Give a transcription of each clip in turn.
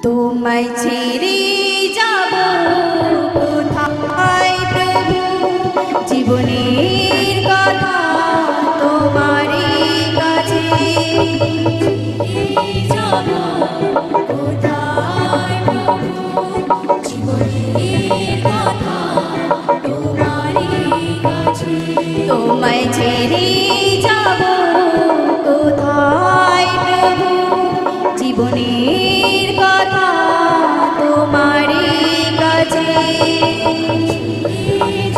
তোমায় ছেড়ে যাব কোথায় প্রভু, জীবনের কথা তোমারই কাছে। যাব কোথায় প্রভু, জীবনের কথা তোমারই কাছে। তোমায় ছেড়ে যাব কোথায় প্রভু, জীবনের কথা তোমারই কাছে।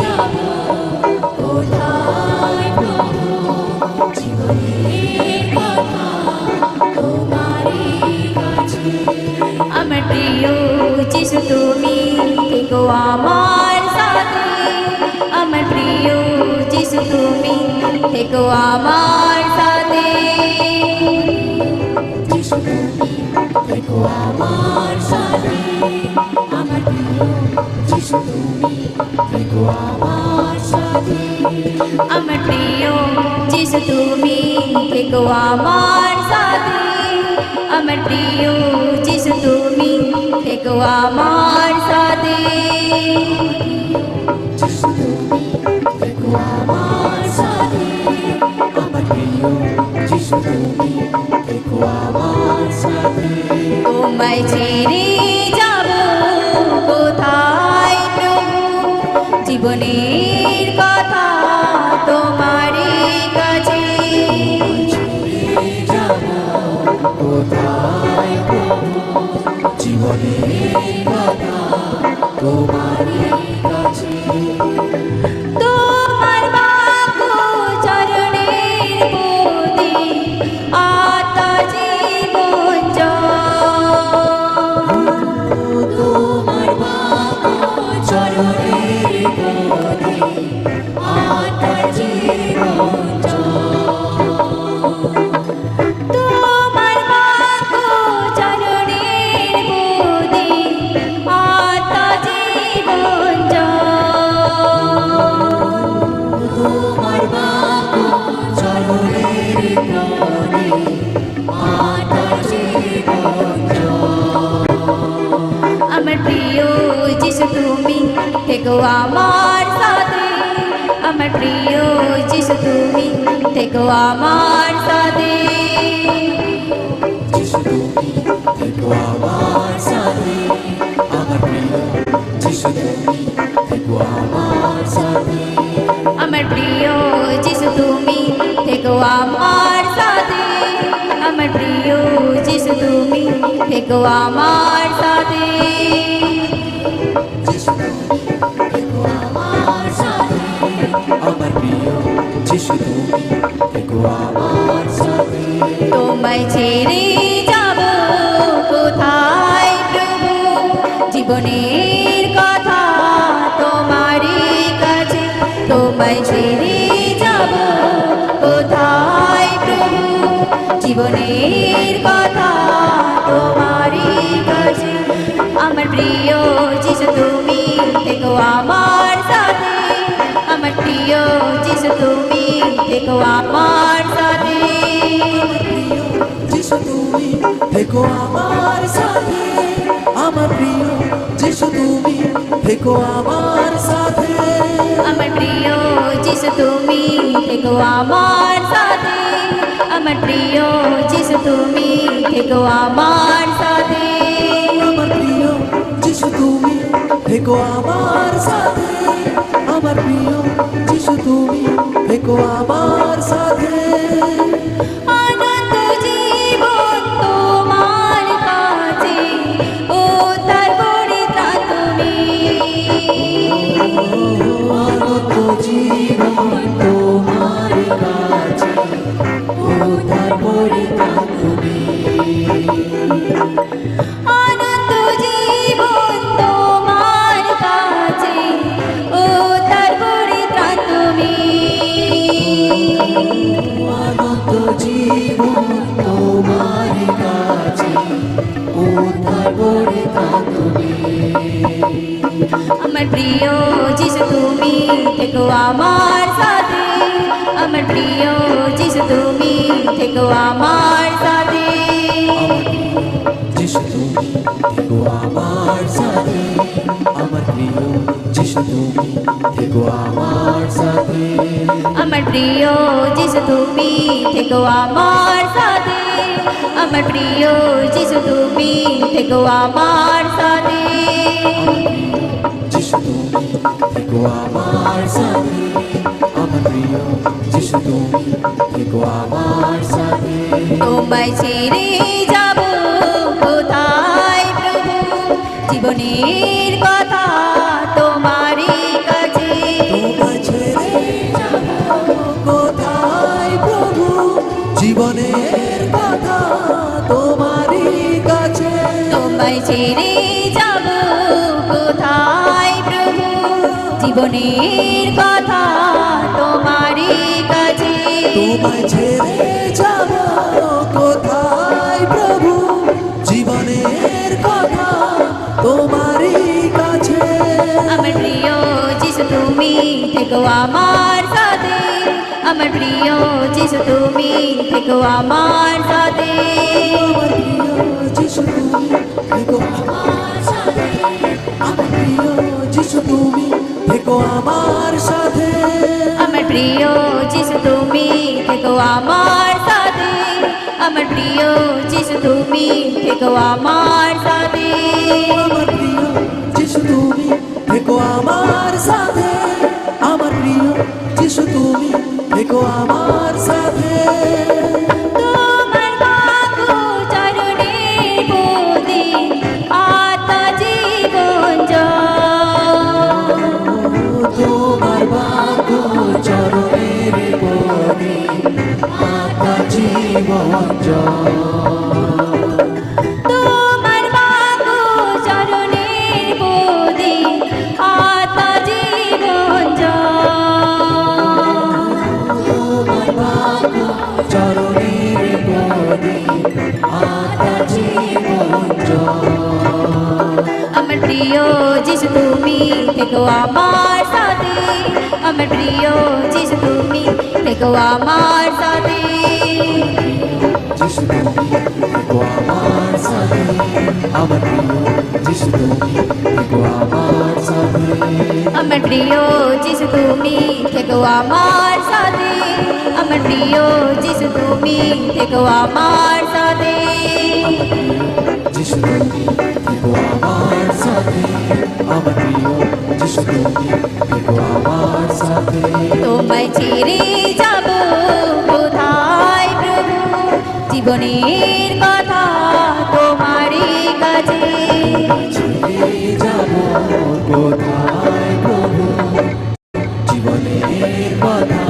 যাব কোথায় প্রভু, জীবনের কথা তোমারই কাছে। আমার প্রিয় যিশু তুমি থেকো আমার সাথে, আমার প্রিয় যিশু তুমি থেকো আমার সাথে। যিশু তুমি থেকো আমার সাথে, আমার প্রিয় যিশু তুমি থেকো আমার সাথে। আমার প্রিয় যিশু তুমি থেকো আমার সাথে, আমার প্রিয় যিশু তুমি থেকো আমার সাথে। যিশু তুমি থেকো আমার সাথে, আমার প্রিয় যিশু তুমি থেকো আমার সাথে। তোমায় ছেড়ে যাব কোথায় প্রভু, জীবনের কথা তোমারই কাছে। যাব কোথায় প্রভু, জীবনের কথা তোমারই কাছে। তোমার বাক্য চরণের পদে আত্মা জীবন জল। তোমার বাক্য চরণের পদে আত্মা জীবন জল। তোমার বাক্য চরণের পদে আত্মা জীবন জল। তোমার বাক্য চরণের পদে আত্মা জীবন জল। আমার প্রিয় যিশু তুমি থেকো আমার সাথে, আমার প্রিয় যিশু তুমি থেকো আমার সাথে। যিশু তুমি থেকো আমার সাথে, আমার প্রিয় যিশু তুমি থেকো আমার সাথে। আমার প্রিয় যিশু তুমি থেকো আমার সাথে, আমার প্রিয় যিশু তুমি থেকো আমার সাথে। যিশু তুমি থেকো আমার সাথে, আমার প্রিয় যিশু তুমি থেকো আমার সাথে। তোমায় ছেড়ে যাব কোথায় প্রভু, জীবনের কথা তোমারই কাছে। তোমায় ছেড়ে যাব কোথায় প্রভু, জীবনের কথা তোমারই কাছে। আমার প্রিয় যিশু তুমি থেকো আমার সাথে, আমার প্রিয় যিশু তুমি থেকো আমার সাথে। যিশু তুমি থেকো আমার সাথে, আমার প্রিয় যিশু তুমি থেকো আমার সাথে। আমার প্রিয় যিশু তুমি থেকো আমার সাথে, আমার প্রিয় যিশু তুমি থেকো আমার সাথে। আমার প্রিয় যিশু তুমি থেকো আমার সাথে, আমার প্রিয় যিশু তুমি থেকো আমার সাথে। অনন্ত জীবন তোমার কাছে, উদ্ধার করিতা তুমি। অনন্ত জীবন তোমার কাছে, উদ্ধার করিতা তুমি। অনন্ত জীবন তোমার কাছে, উদ্ধার করিতা তুমি। অনন্ত জীবন তোমার কাছে, উদ্ধার করিতা তুমি। আমার প্রিয় যিশু তুমি থেকো আমার সাথে, আমার প্রিয় যিশু তুমি থেকো আমার সাথে। যিশু তুমি প্রিয় যিশু তুমি থেকো আমার সাথে আমার প্রিয় যিশু তুমি থেকো আমার সাথে যিশু তুমি থেকো আমার সাথে আমার প্রিয় যিশু তুমি থেকো আমার সাথে তোমায় ছেড়ে যাব কোথায় প্রভু জীবনের কথা তোমারই কাছে তোমায় ছেড়ে যাব কোথায় প্রভু জীবনের কথা তোমারই কাছে তোমায় ছেড়ে যাব কোথায় প্রভু জীবনের কথা তোমারই কাছে তোমায় ছেড়ে যাব কোথায় প্রভু জীবনের কথা তোমারই কাছে আমার প্রিয় যিশু তুমি থেকো আমার সাথে আমার প্রিয় যিশু তুমি থেকো আমার সাথে আমার প্রিয় যিশু তুমি থেকো আমার সাথে আমার প্রিয় যিশু তুমি থেকো আমার সাথে আমার প্রিয় যিশু তুমি থেকো আমার সাথে আমার প্রিয় যিশু তুমি থেকো আমার সাথে আমার প্রিয় যিশু তুমি থেকো আমার সাথে আমার প্রিয় যিশু তুমি থেকো আমার সাথে তোমার বাহু চরণে পদে আত্মা জীবন যায় তোমার বাহু চরণের পদে আত্মা জীবন জয় তোমার বাহু চরণের পদে আত্মা জীবন যায় তোমার বাহু চরণের পদে আত্মা জীবন জয় আমার প্রিয় যিশু তুমি থেকো আমার সাথে আমার প্রিয় যিশু তুমি থেকো আমার সাথে যিশু তুমি থেকো আমার সাথে আমার প্রিয় যিশু তুমি থেকো আমার সাথে আমার প্রিয় যিশু তুমি থেকো আমার সাথে আমার প্রিয় যিশু তুমি থেকো আমার সাথে যিশু তুমি থেকো আমার সাথে আমার প্রিয় যিশু তুমি থেকো আমার সাথে তোমায় ছেড়ে যাব কোথায় প্রভু জীবনের কথা তোমারই কাছে ছেড়ে যাব কোথায় প্রভু জীবনের কথা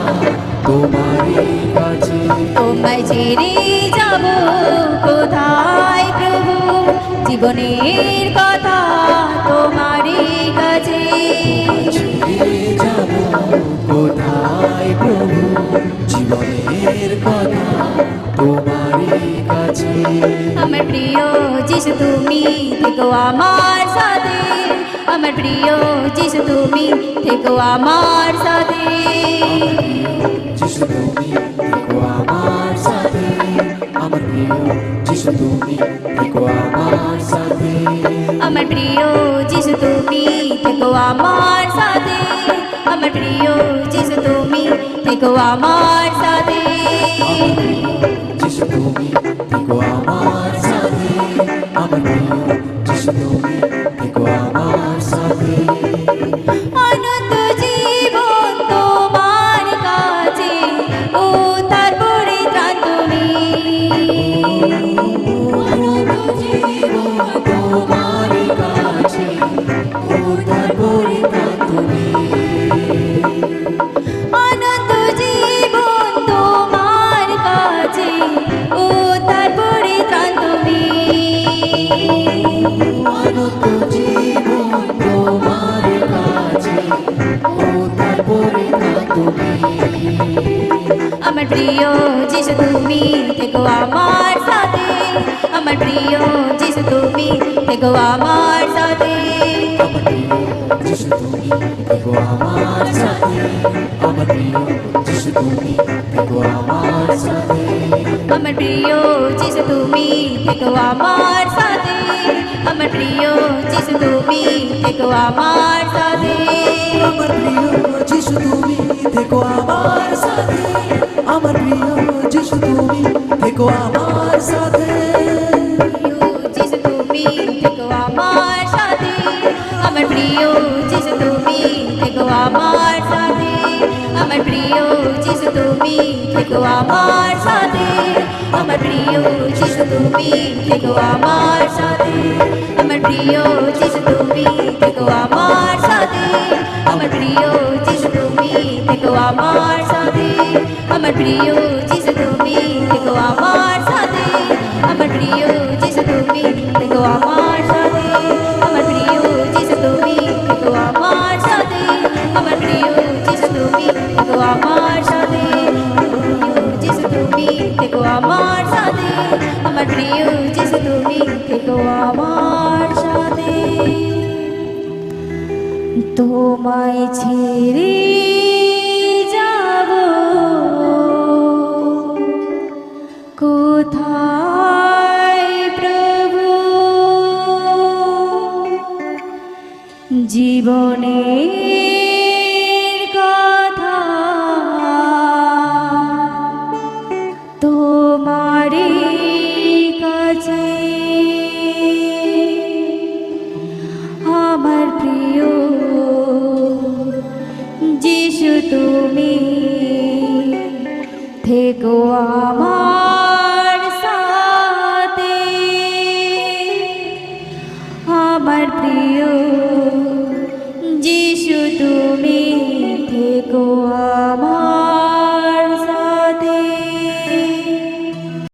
তোমারই কাছে তোমায় ছেড়ে যাব কোথায় প্রভু জীবনের কথা তোমারই কাছে ছেড়ে যাব কোথায় প্রভু জীবনের কথা তোমারই কাছে আমার প্রিয় যিশু তুমি থেকো আমার সাথে আমার প্রিয় যিশু তুমি থেকো আমার সাথে যিশু তুমি থেকো আমার সাথে আমার প্রিয় যিশু তুমি থেকো আমার সাথে আমার প্রিয় যিশু তুমি থেকো আমার সাথে আমার প্রিয় যিশু তুমি থেকো আমার সাথে যিশু তুমি থেকো আমার সাথে আমার প্রিয় যিশু তুমি থেকো আমার সাথে অনন্ত জীবন তোমার কাছে ও তারপরে ত্রাণ তুমি অনন্ত জীবন তোমার কাছে ও তারপরে তুমি অনন্ত জীবন তোমার কাছে ও তারপরে ত্রাণ তুমি অনন্ত জীবন তোমার কাছে ও তারপরে তুমি আমার প্রিয় যিশু তুমি থেকো আমার সাথে আমার প্রিয় যিশু তুমি থেকো আমার সাথে আমার প্রিয় যিশু তুমি থেকো আমার সাথে আমার প্রিয় যিশু তুমি থেকো আমার সাথে আমার প্রিয় যিশু তুমি থেকো আমার সাথে আমার প্রিয় যিশু তুমি থেকো আমার সাথে আমার প্রিয় যিশু তুমি থেকো আমার সাথে আমার প্রিয় যিশু তুমি থেকো আমার সাথে প্রিয় যিশু তুমি থেকো আমার সাথে আমার প্রিয় যিশু তুমি থেকো আমার সাথে আমার প্রিয় যিশু তুমি থেকো আমার সাথে আমার প্রিয় যিশু তুমি থেকো আমার সাথে আমার প্রিয় যিশু তুমি থেকো আমার সাথে আমার প্রিয় যিশু তুমি থেকো আমার সাথে আমার প্রিয় যিশু তুমি থেকো আমার সাথে আমার প্রিয় যিশু তুমি থেকো আমার সাথে আমার প্রিয় যিশু তুমি থেকো আমার সাথে আমার প্রিয় যিশু তুমি থেকো আমার সাথে যিশু তুমি থেকো আমার সাথে আমার প্রিয় যিশু তুমি থেকো আমার সাথে তোমায় ছেড়ে